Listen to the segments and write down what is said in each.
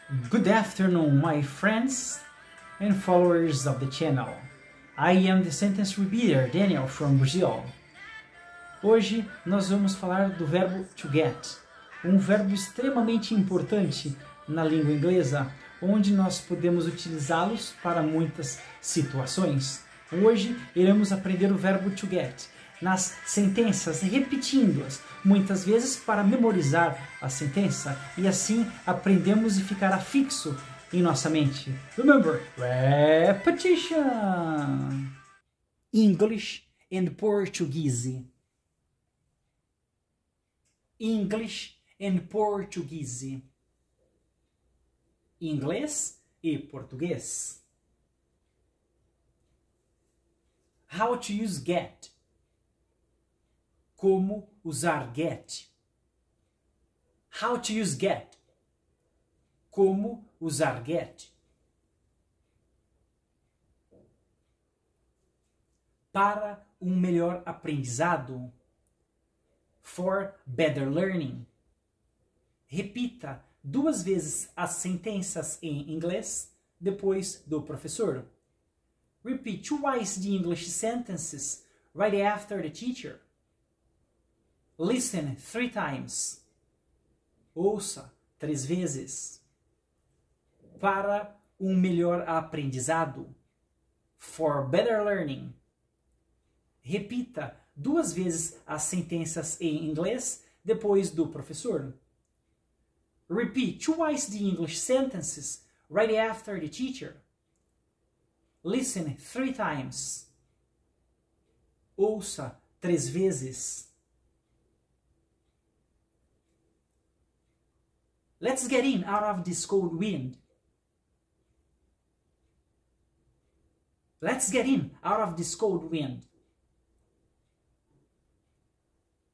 Good afternoon, my friends and followers of the channel. I am the sentence repeater, Daniel, from Brazil. Hoje nós vamos falar do verbo to get, um verbo extremamente importante na língua inglesa, onde nós podemos utilizá-los para muitas situações. Hoje iremos aprender o verbo to get nas sentenças, repetindo-as muitas vezes para memorizar a sentença e assim aprendemos e ficará fixo em nossa mente. Remember, repetition! English and Portuguese. English and Portuguese. Inglês e português. How to use get. Como usar get. How to use get. Como usar get. Para um melhor aprendizado. For better learning. Repita 2 vezes as sentenças em inglês depois do professor. Repeat twice the English sentences right after the teacher. Listen 3 times. Ouça 3 vezes. Para um melhor aprendizado. For better learning. Repita 2 vezes as sentenças em inglês depois do professor. Repeat twice the English sentences right after the teacher. Listen 3 times. Ouça 3 vezes. Let's get in out of this cold wind. Let's get in out of this cold wind.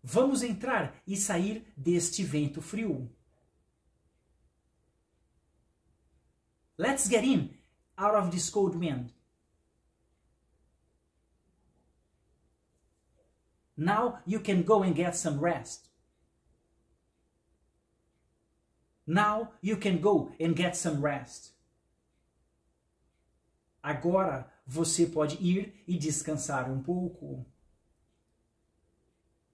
Vamos entrar e sair deste vento frio. Let's get in out of this cold wind. Now you can go and get some rest. Now you can go and get some rest. Agora você pode ir e descansar um pouco.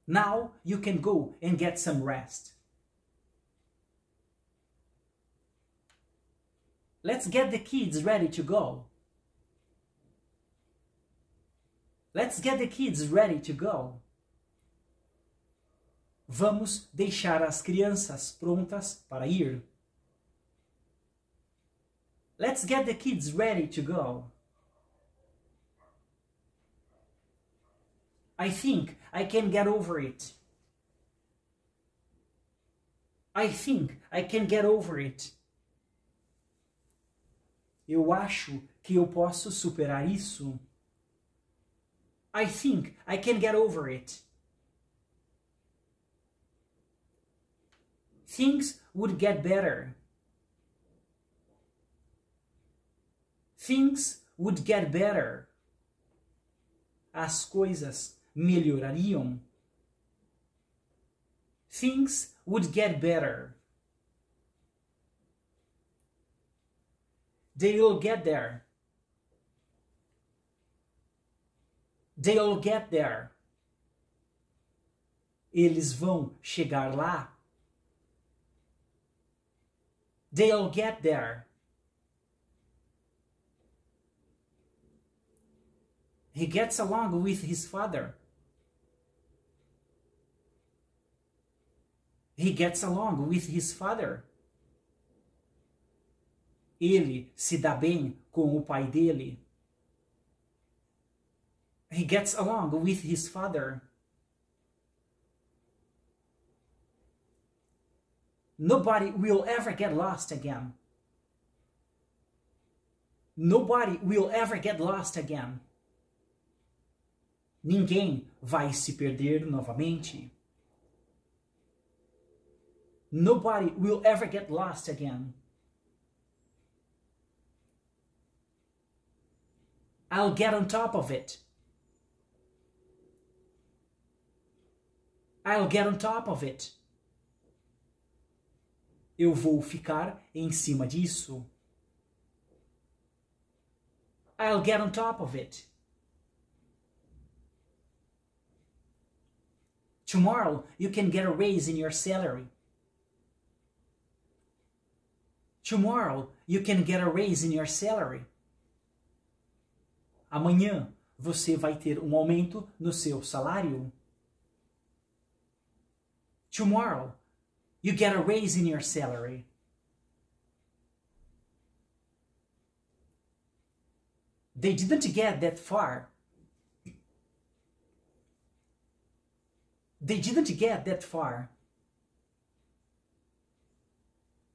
Now you can go and get some rest. Let's get the kids ready to go. Let's get the kids ready to go. Vamos deixar as crianças prontas para ir. Let's get the kids ready to go. I think I can get over it. I think I can get over it. Eu acho que eu posso superar isso. I think I can get over it. Things would get better. Things would get better. As coisas melhorariam. Things would get better. They'll get there. They'll get there. Eles vão chegar lá. They'll get there. He gets along with his father. He gets along with his father. Ele se dá bem com o pai dele. He gets along with his father. Nobody will ever get lost again. Nobody will ever get lost again. Ninguém vai se perder novamente. Nobody will ever get lost again. I'll get on top of it. I'll get on top of it. Eu vou ficar em cima disso. I'll get on top of it. Tomorrow you can get a raise in your salary. Tomorrow you can get a raise in your salary. Amanhã você vai ter um aumento no seu salário. Tomorrow you get a raise in your salary. They didn't get that far. They didn't get that far.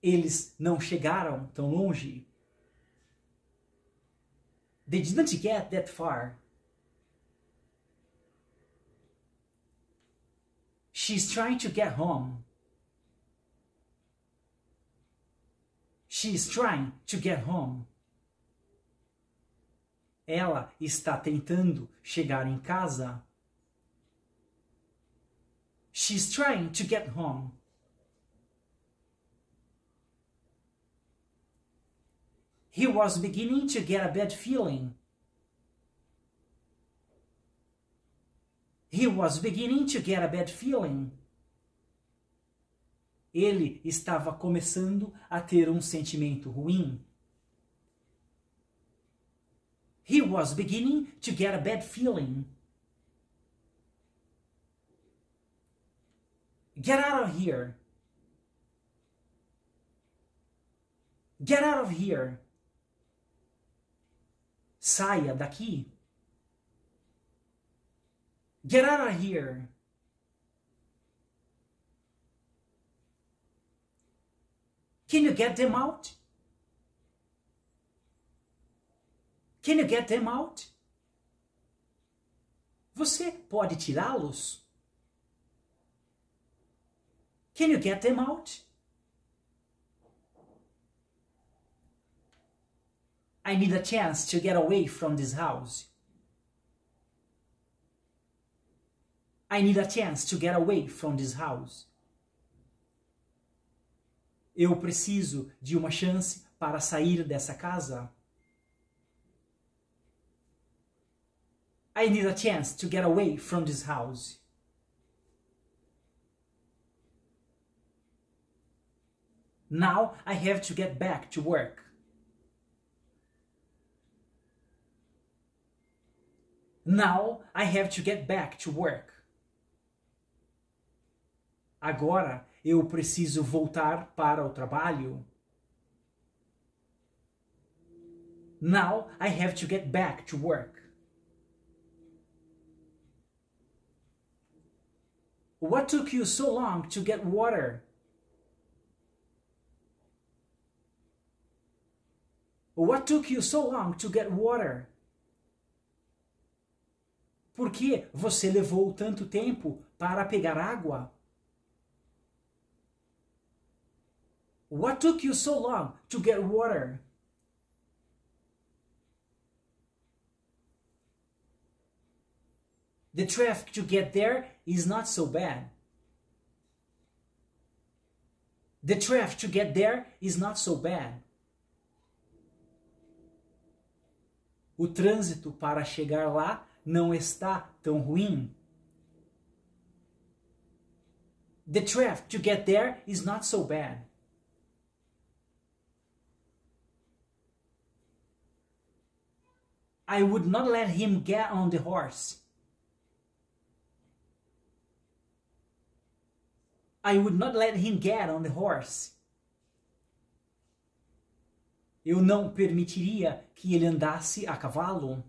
Eles não chegaram tão longe. They didn't get that far. She's trying to get home. She's trying to get home. Ela está tentando chegar em casa. She's trying to get home. He was beginning to get a bad feeling. He was beginning to get a bad feeling. Ele estava começando a ter um sentimento ruim. He was beginning to get a bad feeling. Get out of here. Get out of here. Saia daqui. Get out of here. Can you get them out? Can you get them out? Você pode tirá-los? Can you get them out? I need a chance to get away from this house. I need a chance to get away from this house. Eu preciso de uma chance para sair dessa casa. I need a chance to get away from this house. Now I have to get back to work. Now I have to get back to work. Agora eu preciso voltar para o trabalho. Now I have to get back to work. What took you so long to get water? What took you so long to get water? Por que você levou tanto tempo para pegar água? What took you so long to get water? The traffic to get there is not so bad. The traffic to get there is not so bad. O trânsito para chegar lá não está tão ruim. The traffic to get there is not so bad. I would not let him get on the horse. I would not let him get on the horse. Eu não permitiria que ele andasse a cavalo.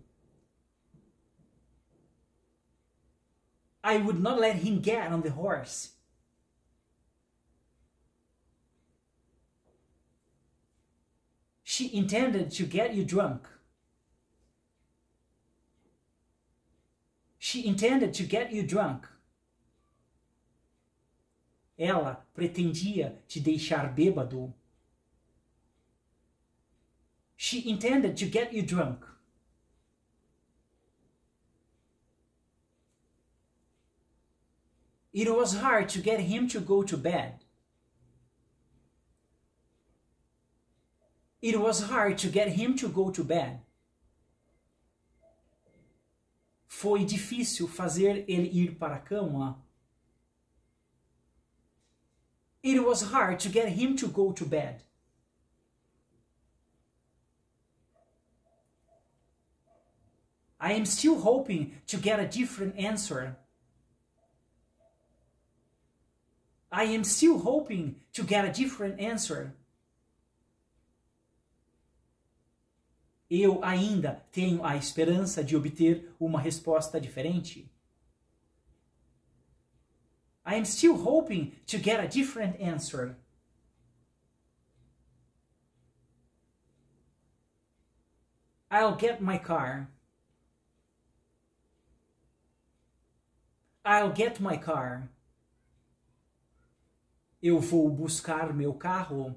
I would not let him get on the horse. She intended to get you drunk. She intended to get you drunk. Ela pretendia te deixar bêbado. She intended to get you drunk. It was hard to get him to go to bed. It was hard to get him to go to bed. Foi difícil fazer ele ir para a cama. It was hard to get him to go to bed. I am still hoping to get a different answer. I am still hoping to get a different answer. Eu ainda tenho a esperança de obter uma resposta diferente. I am still hoping to get a different answer. I'll get my car. I'll get my car. Eu vou buscar meu carro.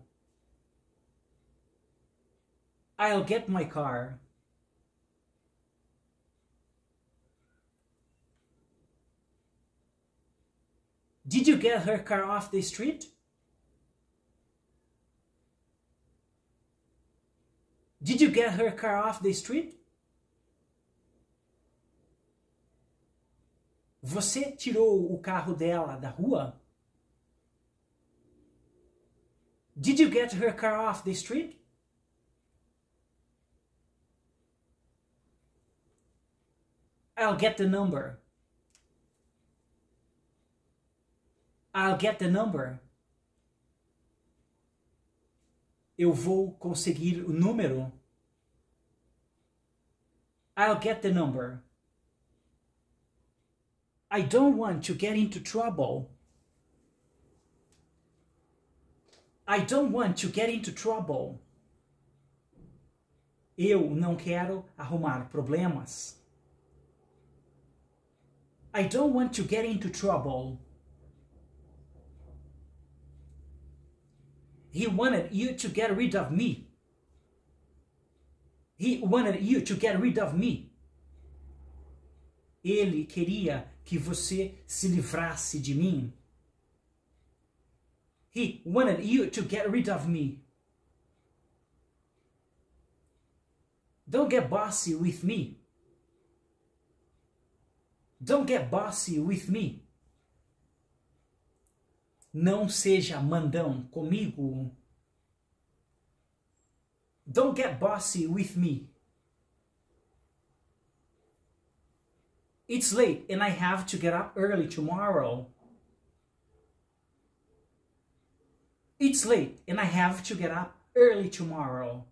I'll get my car. Did you get her car off the street? Did you get her car off the street? Você tirou o carro dela da rua? Did you get her car off the street? I'll get the number. I'll get the number. Eu vou conseguir o número. I'll get the number. I don't want to get into trouble. I don't want to get into trouble. Eu não quero arrumar problemas. I don't want to get into trouble. He wanted you to get rid of me. He wanted you to get rid of me. Ele queria que você se livrasse de mim. He wanted you to get rid of me. Don't get bossy with me. Don't get bossy with me. Não seja mandão comigo. Don't get bossy with me. It's late and I have to get up early tomorrow. It's late and I have to get up early tomorrow.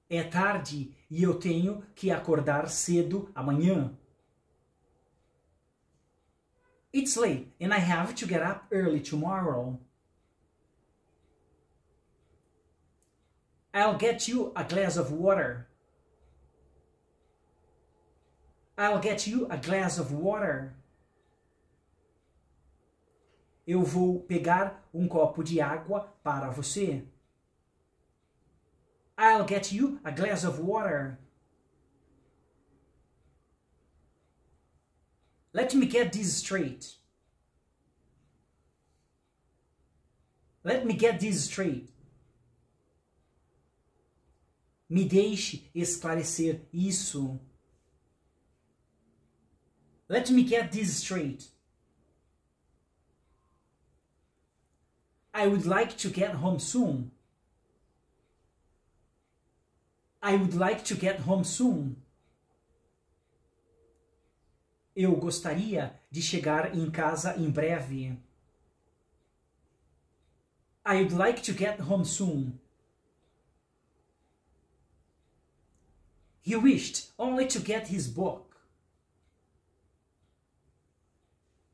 É tarde e eu tenho que acordar cedo amanhã. It's late and I have to get up early tomorrow. I'll get you a glass of water. I'll get you a glass of water. Eu vou pegar um copo de água para você. I'll get you a glass of water. Let me get this straight. Let me get this straight. Me deixe esclarecer isso. Let me get this straight. I would like to get home soon. I would like to get home soon. Eu gostaria de chegar em casa em breve. I would like to get home soon. He wished only to get his book.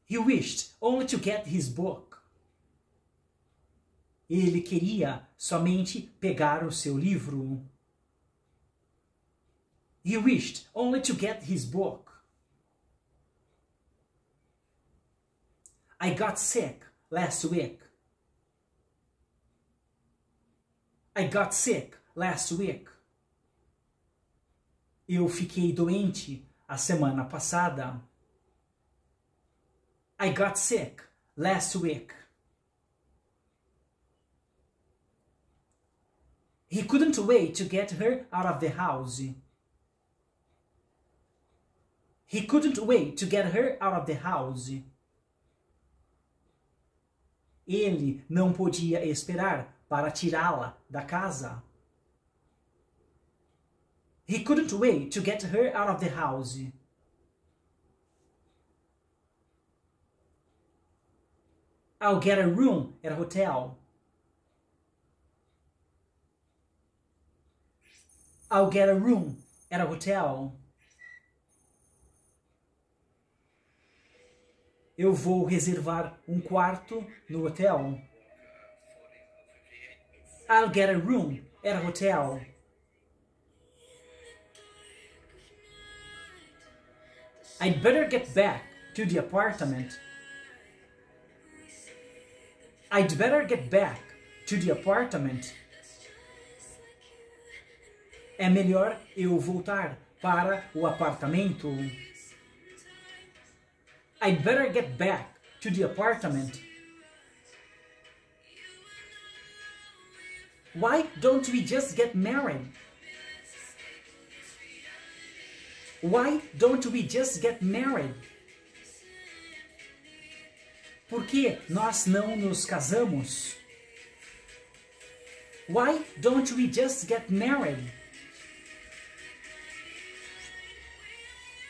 He wished only to get his book. Ele queria somente pegar o seu livro. He wished only to get his book. I got sick last week. I got sick last week. Eu fiquei doente a semana passada. I got sick last week. He couldn't wait to get her out of the house. He couldn't wait to get her out of the house. Ele não podia esperar para tirá-la da casa. He couldn't wait to get her out of the house. I'll get a room at a hotel. I'll get a room at a hotel. Eu vou reservar quarto no hotel. I'll get a room at a hotel. I'd better get back to the apartment. I'd better get back to the apartment. É melhor eu voltar para o apartamento. I'd better get back to the apartment. Why don't we just get married? Why don't we just get married? Por que nós não nos casamos? Why don't we just get married?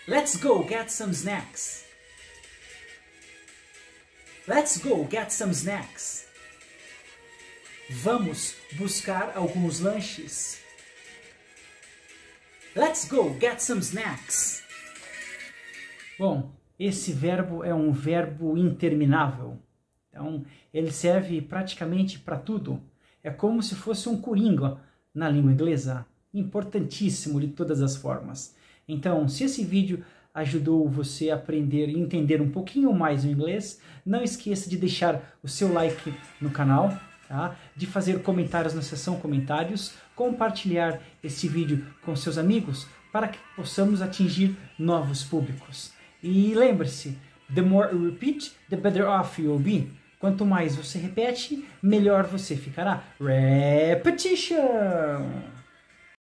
Let's go get some snacks. Let's go get some snacks. Vamos buscar alguns lanches. Let's go get some snacks. Bom, esse verbo é um verbo interminável. Então, ele serve praticamente para tudo. É como se fosse um coringa na língua inglesa. Importantíssimo de todas as formas. Então, se esse vídeo ajudou você a aprender e entender um pouquinho mais o inglês, não esqueça de deixar o seu like no canal, tá? De fazer comentários na seção comentários, compartilhar este vídeo com seus amigos para que possamos atingir novos públicos. E lembre-se, the more you repeat, the better off you'll be. Quanto mais você repete, melhor você ficará. Repetition!